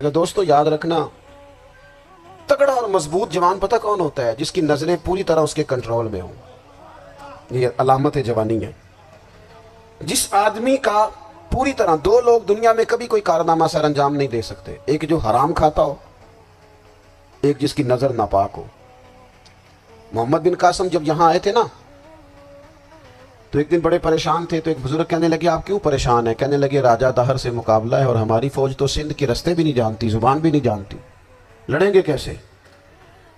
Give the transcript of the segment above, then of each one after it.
دوستو یاد رکھنا، تگڑا اور مضبوط جوان پتہ کون ہوتا ہے؟ جس کی نظریں پوری طرح اس کے کنٹرول میں ہوں۔ یہ علامت جوانی ہے۔ جس آدمی کا پوری طرح، دو لوگ دنیا میں کبھی کوئی کارنامہ سر انجام نہیں دے سکتے، ایک جو حرام کھاتا ہو، ایک جس کی نظر ناپاک ہو۔ محمد بن قاسم جب یہاں آئے تھے نا، تو ایک دن بڑے پریشان تھے، تو ایک بزرگ کہنے لگے آپ کیوں پریشان ہیں؟ کہنے لگے راجہ دہر سے مقابلہ ہے اور ہماری فوج تو سندھ کے رستے بھی نہیں جانتی، زبان بھی نہیں جانتی، لڑیں گے کیسے؟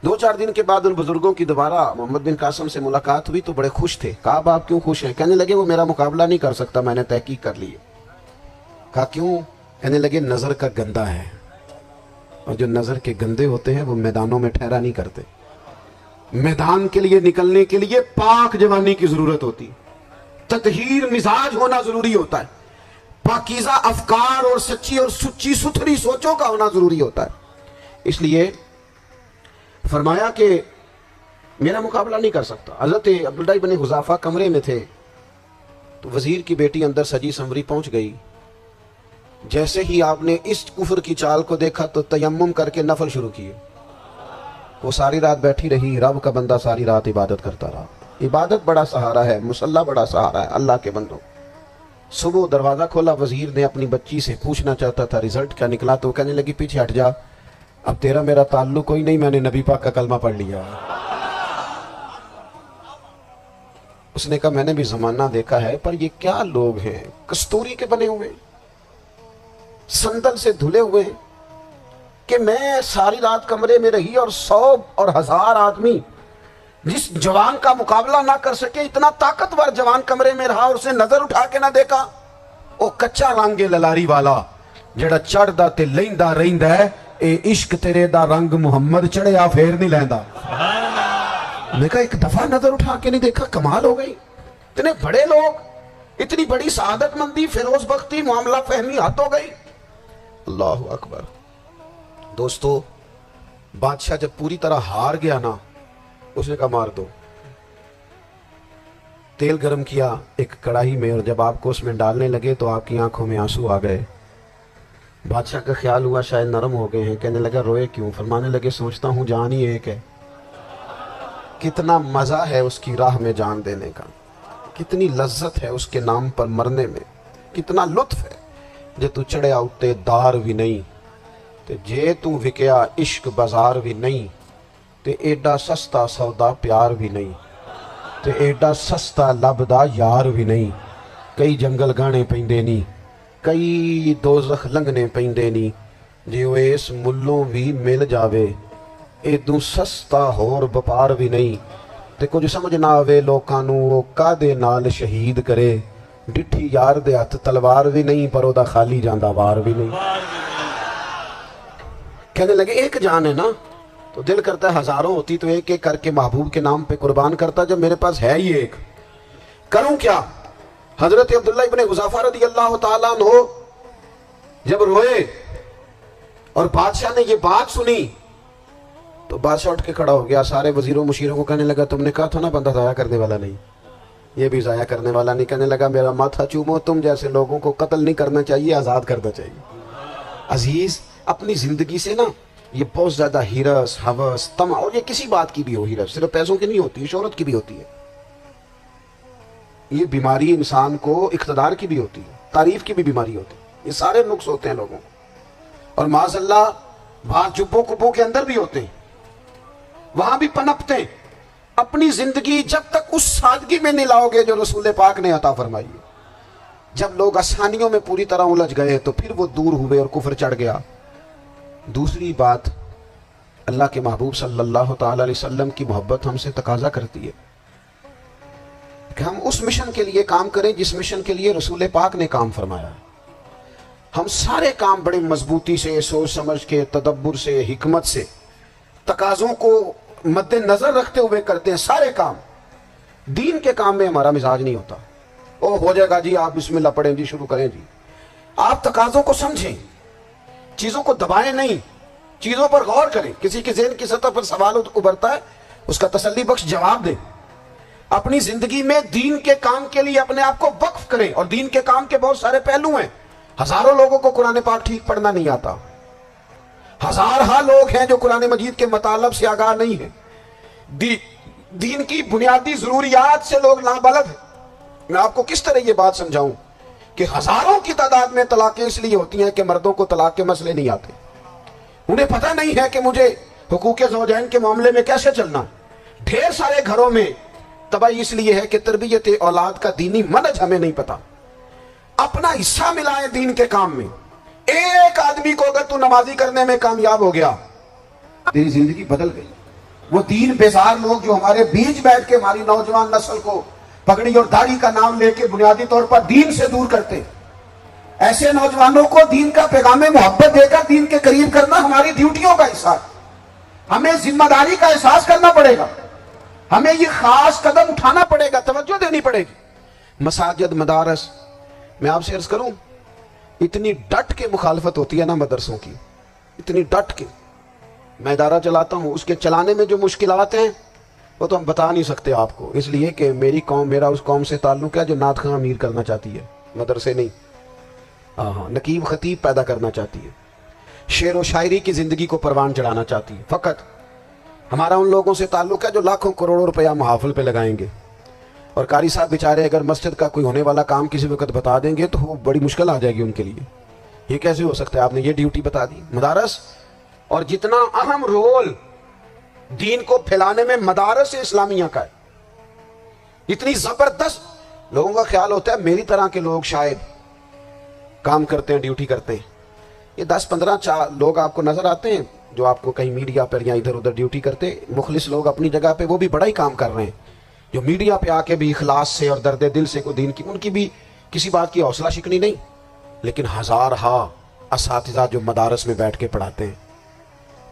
دو چار دن کے بعد ان بزرگوں کی دوبارہ محمد بن قاسم سے ملاقات ہوئی تو بڑے خوش تھے۔ کہا آپ کیوں خوش ہیں؟ کہنے لگے وہ میرا مقابلہ نہیں کر سکتا، میں نے تحقیق کر لی ہے۔ کہا کیوں؟ کہنے لگے نظر کا گندہ ہے، اور جو نظر کے گندے ہوتے ہیں وہ میدانوں میں ٹھہرا نہیں کرتے۔ میدان کے لیے نکلنے کے لیے پاک جوانی کی ضرورت ہوتی، تطہیر مزاج ہونا ضروری ہوتا ہے، پاکیزہ افکار اور سچی اور سچی ستھری سوچوں کا ہونا ضروری ہوتا ہے۔ اس لیے فرمایا کہ میرا مقابلہ نہیں کر سکتا۔ حضرت عبداللہ بن حذافہ کمرے میں تھے تو وزیر کی بیٹی اندر سجی سنوری پہنچ گئی۔ جیسے ہی آپ نے اس کفر کی چال کو دیکھا تو تیمم کر کے نفل شروع کیے۔ وہ ساری رات بیٹھی رہی، رب کا بندہ ساری رات عبادت کرتا رہا۔ عبادت بڑا سہارا ہے، مصلی بڑا سہارا ہے اللہ کے بندوں۔ صبح دروازہ کھولا، وزیر نے اپنی بچی سے پوچھنا چاہتا تھا رزلٹ کیا نکلا، تو کہنے لگی پیچھے ہٹ جا، اب تیرا میرا تعلق کوئی نہیں، میں نے نبی پاک کا کلمہ پڑھ لیا۔ اس نے کہا میں نے بھی زمانہ دیکھا ہے، پر یہ کیا لوگ ہیں، کستوری کے بنے ہوئے، سندل سے دھلے ہوئے ہیں، کہ میں ساری رات کمرے میں رہی اور 100 اور 1000 آدمی جس جوان کا مقابلہ نہ کر سکے، اتنا طاقتور جوان کمرے میں رہا اور اسے نظر اٹھا کے نہ دیکھا۔ او کچا رنگ للاری والا جڑا چڑھدا تے لیندا رہندا ہے، اے عشق تیرے دا رنگ محمد چڑھیا پھر نہیں لیندا۔ میں کہا ایک دفعہ نظر اٹھا کے نہیں دیکھا، کمال ہو گئی۔ اتنے بڑے لوگ، اتنی بڑی سعادت مندی، فیروز بختی، معاملہ فہمی حد ہو گئی۔ اللہ اکبر۔ دوستو بادشاہ جب پوری طرح ہار گیا نا، اس نے کہا مار دو۔ تیل گرم کیا ایک کڑاہی میں، اور جب آپ کو اس میں ڈالنے لگے تو آپ کی آنکھوں میں آنسو آ گئے۔ بادشاہ کا خیال ہوا شاید نرم ہو گئے ہیں، کہنے لگا روئے کیوں؟ فرمانے لگے سوچتا ہوں جان ہی ایک ہے، کتنا مزہ ہے اس کی راہ میں جان دینے کا، کتنی لذت ہے اس کے نام پر مرنے میں، کتنا لطف ہے۔ جے تو چڑھیا اٹھتے دار بھی نہیں، تے جے تو وکیا عشق بازار بھی نہیں، تے ایڈا سستا سودا پیار بھی نہیں، تے ایڈا سستا لبدا یار بھی نہیں۔ کئی جنگل گانے پیندے نہیں، کئی دوزخ لنگنے پیندے نہیں، جے وہ اس ملوں بھی مل جاوے، ایدوں سستا ہور بپار بھی نہیں۔ تے کچھ سمجھ نہ آوے لوکاں نوں وہ کادے نال شہید کرے، ڈٹھی یار دے ہتھ تلوار بھی نہیں، پر او دا خالی جاندا وار بھی نہیں۔ کہنے لگے ایک جان ہے نا، تو دل کرتا ہے ہزاروں ہوتی تو ایک ایک کر کے محبوب کے نام پہ قربان کرتا، جب میرے پاس ہے ہی ایک، کروں کیا؟ حضرت عبداللہ ابن حذافہ رضی اللہ تعالیٰ عنہ جب روئے اور بادشاہ نے یہ بات سنی تو بادشاہ اٹھ کے کھڑا ہو گیا، سارے وزیروں مشیروں کو کہنے لگا تم نے کہا تھا نا بندہ ضائع کرنے والا نہیں، یہ بھی ضائع کرنے والا نہیں۔ کہنے لگا میرا ماتھا چومو، تم جیسے لوگوں کو قتل نہیں کرنا چاہیے، آزاد کرنا چاہیے۔ عزیز اپنی زندگی سے نا یہ بہت زیادہ ہرس، ہوس، طمع، اور یہ کسی بات کی بھی ہو، ہرس صرف پیسوں کی نہیں ہوتی، شہرت کی بھی ہوتی ہے، یہ بیماری انسان کو اقتدار کی بھی ہوتی ہے، تعریف کی بھی بیماری ہوتی ہے، یہ سارے نقص ہوتے ہیں لوگوں کو، اور معاذ اللہ بعض جبوں کبوں کے اندر بھی ہوتے ہیں، وہاں بھی پنپتے ہیں۔ اپنی زندگی جب تک اس سادگی میں نہیں لاؤ گے جو رسول پاک نے عطا فرمائی ہے، جب لوگ آسانیوں میں پوری طرح الجھ گئے تو پھر وہ دور ہوئے اور کفر چڑھ گیا۔ دوسری بات، اللہ کے محبوب صلی اللہ تعالی علیہ وسلم کی محبت ہم سے تقاضا کرتی ہے کہ ہم اس مشن کے لیے کام کریں جس مشن کے لیے رسول پاک نے کام فرمایا ہے۔ ہم سارے کام بڑے مضبوطی سے، سوچ سمجھ کے، تدبر سے، حکمت سے، تقاضوں کو مد نظر رکھتے ہوئے کرتے ہیں سارے کام۔ دین کے کام میں ہمارا مزاج نہیں ہوتا، او ہو جائے گا جی آپ بسم اللہ پڑھیں جی، شروع کریں جی۔ آپ تقاضوں کو سمجھیں، چیزوں کو دبائیں نہیں، چیزوں پر غور کریں۔ کسی کے ذہن کی سطح پر سوال ابھرتا ہے، اس کا تسلی بخش جواب دیں۔ اپنی زندگی میں دین کے کام کے لیے اپنے آپ کو وقف کریں، اور دین کے کام کے بہت سارے پہلو ہیں۔ ہزاروں لوگوں کو قرآن پاک ٹھیک پڑھنا نہیں آتا، ہزارہ لوگ ہیں جو قرآن مجید کے مطالب سے آگاہ نہیں ہیں، دین کی بنیادی ضروریات سے لوگ نابلد ہیں۔ میں آپ کو کس طرح یہ بات سمجھاؤں کہ ہزاروں کی تعداد میں طلاقیں اس لیے ہوتی ہیں کہ مردوں کو طلاق کے مسئلے نہیں آتے، انہیں پتہ نہیں ہے کہ مجھے حقوق زوجین کے معاملے میں کیسے چلنا۔ ڈھیر سارے گھروں میں تباہی اس لیے ہے کہ تربیت اولاد کا دینی منہج ہمیں نہیں پتا۔ اپنا حصہ ملائے دین کے کام میں۔ ایک آدمی کو اگر تو نمازی کرنے میں کامیاب ہو گیا، تیری زندگی بدل گئی۔ وہ دین بیزار لوگ جو ہمارے بیچ بیٹھ کے ہماری نوجوان نسل کو پگڑی اور داڑھی کا نام لے کے بنیادی طور پر دین سے دور کرتے، ایسے نوجوانوں کو دین کا پیغام محبت دے کر دین کے قریب کرنا ہماری ڈیوٹیوں کا حصہ ہے۔ ہمیں ذمہ داری کا احساس کرنا پڑے گا، ہمیں یہ خاص قدم اٹھانا پڑے گا، توجہ دینی پڑے گی۔ مساجد، مدارس، میں آپ سے عرض کروں، اتنی ڈٹ کے مخالفت ہوتی ہے نا مدرسوں کی، اتنی ڈٹ کے۔ میں ادارہ چلاتا ہوں، اس کے چلانے میں جو مشکلات ہیں وہ تو ہم بتا نہیں سکتے آپ کو، اس لیے کہ میری قوم، میرا اس قوم سے تعلق ہے جو نعت خواں امیر کرنا چاہتی ہے، مدرسے نہیں، نقیب خطیب پیدا کرنا چاہتی ہے، شعر و شاعری کی زندگی کو پروان چڑھانا چاہتی ہے۔ فقط ہمارا ان لوگوں سے تعلق ہے جو لاکھوں کروڑوں روپیہ محافل پہ لگائیں گے، اور قاری صاحب بیچارے اگر مسجد کا کوئی ہونے والا کام کسی وقت بتا دیں گے تو وہ بڑی مشکل آ جائے گی ان کے لیے۔ یہ کیسے ہو سکتا ہے، آپ نے یہ ڈیوٹی بتا دی۔ مدارس، اور جتنا اہم رول دین کو پھیلانے میں مدارس اسلامیہ کا ہے، اتنی زبردست، لوگوں کا خیال ہوتا ہے میری طرح کے لوگ شاید کام کرتے ہیں، ڈیوٹی کرتے ہیں۔ یہ 10-15 لوگ آپ کو نظر آتے ہیں جو آپ کو کہیں میڈیا پر یا ادھر ادھر ڈیوٹی کرتے، مخلص لوگ اپنی جگہ پہ، وہ بھی بڑا ہی کام کر رہے ہیں، جو میڈیا پہ آ کے بھی اخلاص سے اور درد دل سے کو دین کی، ان کی بھی کسی بات کی حوصلہ شکنی نہیں۔ لیکن ہزارہ اساتذہ جو مدارس میں بیٹھ کے پڑھاتے ہیں،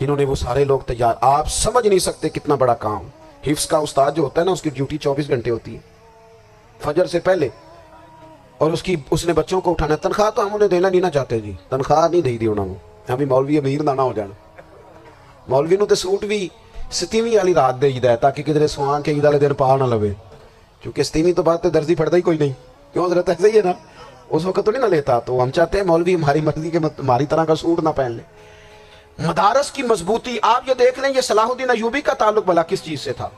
جنہوں نے وہ سارے لوگ تیار، آپ سمجھ نہیں سکتے کتنا بڑا کام۔ حفظ کا استاد جو ہوتا ہے نا، اس کی ڈیوٹی 24 گھنٹے ہوتی ہے فجر سے پہلے، اور اس نے بچوں کو اٹھانا۔ تنخواہ تو ہم انہیں دینا نہیں نہ چاہتے جی، تنخواہ نہیں دی انہوں نے، ہمیں مولوی امیر نہ ہو جانا۔ مولوی نو تے سوٹ بھی 27ویں والی رات دے ہے تاکہ کدھر سوان کے عید والے دن پا نہ لوے، کیونکہ 27ویں تو بعد درزی پھڑتا ہی کوئی نہیں، کیوں حضرت ایسے ہی ہے نا، اس وقت تو نہیں نہ لیتا۔ تو ہم چاہتے ہیں مولوی ہماری مرضی کے ہماری طرح کا سوٹ نہ پہن لے۔ مدارس کی مضبوطی، آپ یہ دیکھ لیں، یہ صلاح الدین ایوبی کا تعلق بھلا کس چیز سے تھا؟